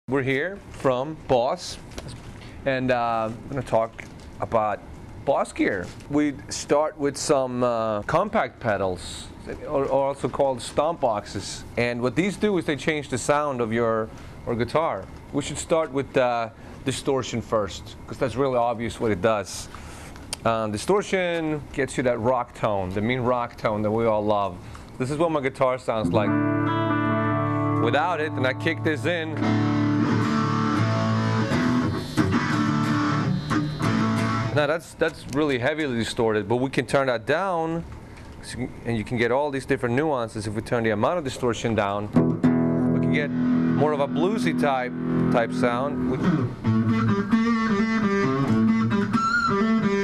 We're here from Boss, and I'm going to talk about Boss gear. We start with some compact pedals, or also called Stomp boxes. And what these do is they change the sound of your guitar. We should start with distortion first, because that's really obvious what it does. Distortion gets you that rock tone, the mean rock tone that we all love. This is what my guitar sounds like. Without it, and I kick this in, now that's really heavily distorted, but we can turn that down, and you can get all these different nuances. If we turn the amount of distortion down, we can get more of a bluesy type sound.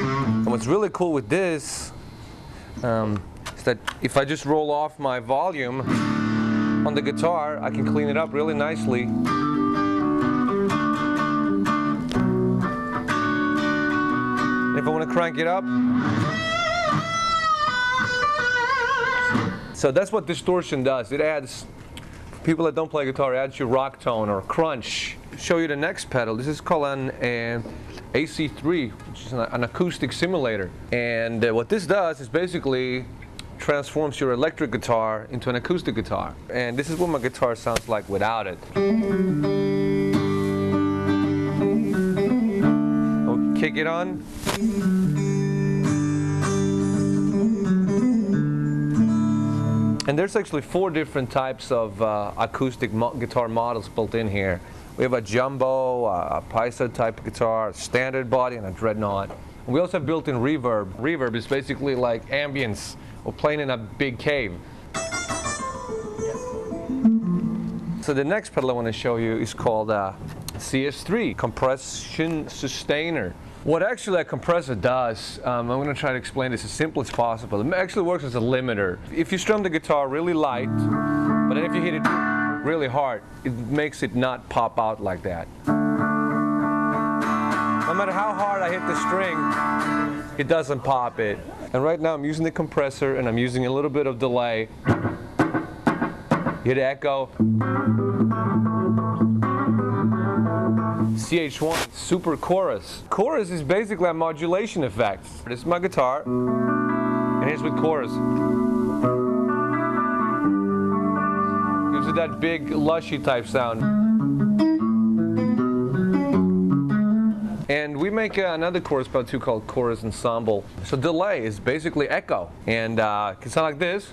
And what's really cool with this is that if I just roll off my volume on the guitar, I can clean it up really nicely. If I want to crank it up. So that's what distortion does. It adds, for people that don't play guitar, it adds your rock tone or crunch. Show you the next pedal. This is called an AC3, which is an acoustic simulator. And what this does is basically transforms your electric guitar into an acoustic guitar. And this is what my guitar sounds like without it. I'll kick it on. And there's actually 4 different types of acoustic guitar models built in here. We have a jumbo, a Paisa type guitar, a standard body, and a dreadnought. And we also have built-in reverb. Reverb is basically like ambience or playing in a big cave. So the next pedal I want to show you is called CS3, Compression Sustainer. What actually a compressor does, I'm going to try to explain this as simple as possible. It actually works as a limiter. If you strum the guitar really light, but then if you hit it really hard, it makes it not pop out like that. No matter how hard I hit the string, it doesn't pop it. And right now I'm using the compressor and I'm using a little bit of delay. You hit echo. CH1, super chorus. Chorus is basically a modulation effect. This is my guitar, and here's with chorus. Gives it that big, lushy type sound. And we make another chorus pedal too called Chorus Ensemble. So delay is basically echo, and it can sound like this.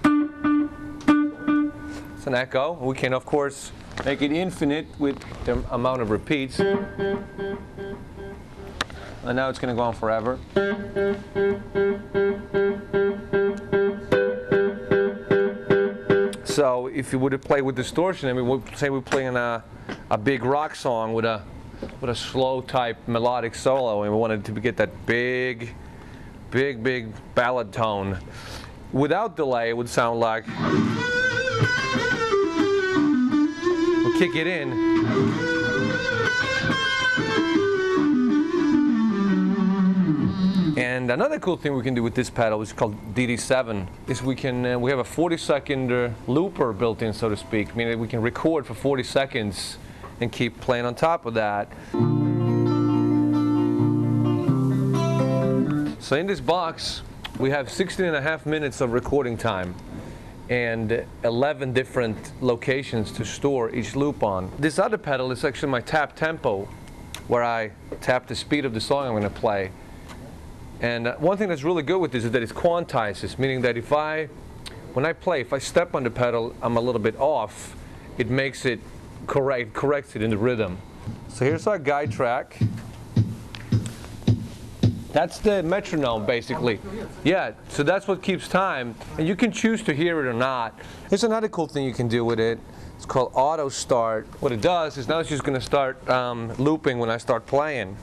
It's an echo. We can, of course, make it infinite with the amount of repeats. And now it's going to go on forever. So if you were to play with distortion, I mean, say we're playing a big rock song with a slow type melodic solo, and we wanted to get that big ballad tone. Without delay, it would sound like. We'll kick it in. And another cool thing we can do with this pedal is called DD7. Is we have a 40-second looper built in, so to speak, meaning we can record for 40 seconds and keep playing on top of that. So in this box, we have 16.5 minutes of recording time and 11 different locations to store each loop on. This other pedal is actually my tap tempo, where I tap the speed of the song I'm going to play. And one thing that's really good with this is that it quantizes, meaning that when I play, if I step on the pedal, I'm a little bit off, it makes it corrects it in the rhythm. So here's our guide track. That's the metronome, basically. Yeah, so that's what keeps time, and you can choose to hear it or not. Here's another cool thing you can do with it. It's called auto start. What it does is now it's just going to start looping when I start playing.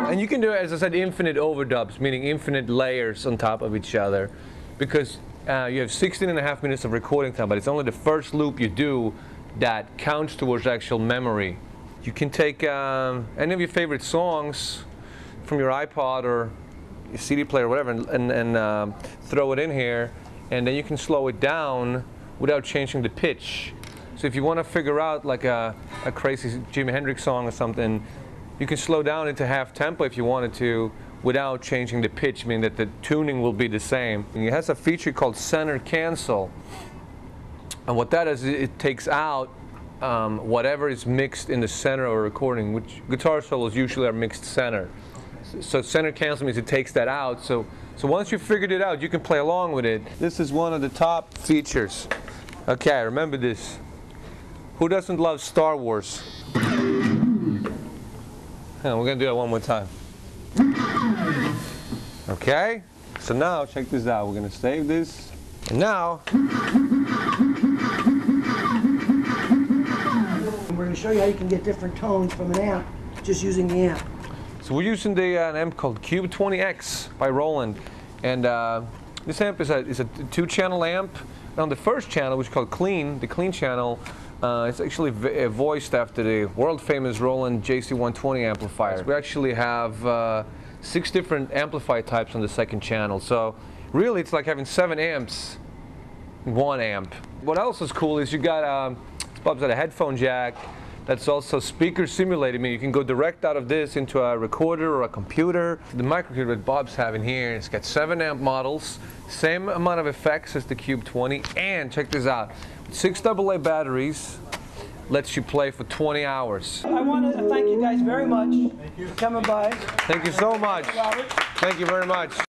And you can do, as I said, infinite overdubs, meaning infinite layers on top of each other, because you have 16.5 minutes of recording time, but it's only the first loop you do that counts towards actual memory. You can take any of your favorite songs from your iPod or your CD player or whatever and throw it in here, and then you can slow it down without changing the pitch. So if you want to figure out like a crazy Jimi Hendrix song or something, you can slow down into half tempo if you wanted to without changing the pitch, meaning that the tuning will be the same. And it has a feature called center cancel. And what that is, it takes out whatever is mixed in the center of a recording, which guitar solos usually are mixed center. So center cancel means it takes that out. So once you've figured it out, you can play along with it. This is one of the top features. Okay, remember this. Who doesn't love Star Wars? We're going to do that one more time. Okay, so now check this out. We're going to save this. And now, we're going to show you how you can get different tones from an amp just using the amp. so we're using an amp called Cube 20X by Roland. And this amp is a 2-channel amp. On the first channel, which is called Clean, the Clean channel, it's actually voiced after the world-famous Roland JC120 amplifier. We actually have 6 different amplifier types on the second channel. So really, it's like having 7 amps in 1 amp. What else is cool is you got Bob's got a headphone jack that's also speaker simulated. I mean, you can go direct out of this into a recorder or a computer. The microcomputer that Bob's having here, it's got 7 amp models, same amount of effects as the Cube 20, and check this out, 6 AA batteries, lets you play for 20 hours. I want to thank you guys very much for coming by. Thank you so much. Robert. Thank you very much.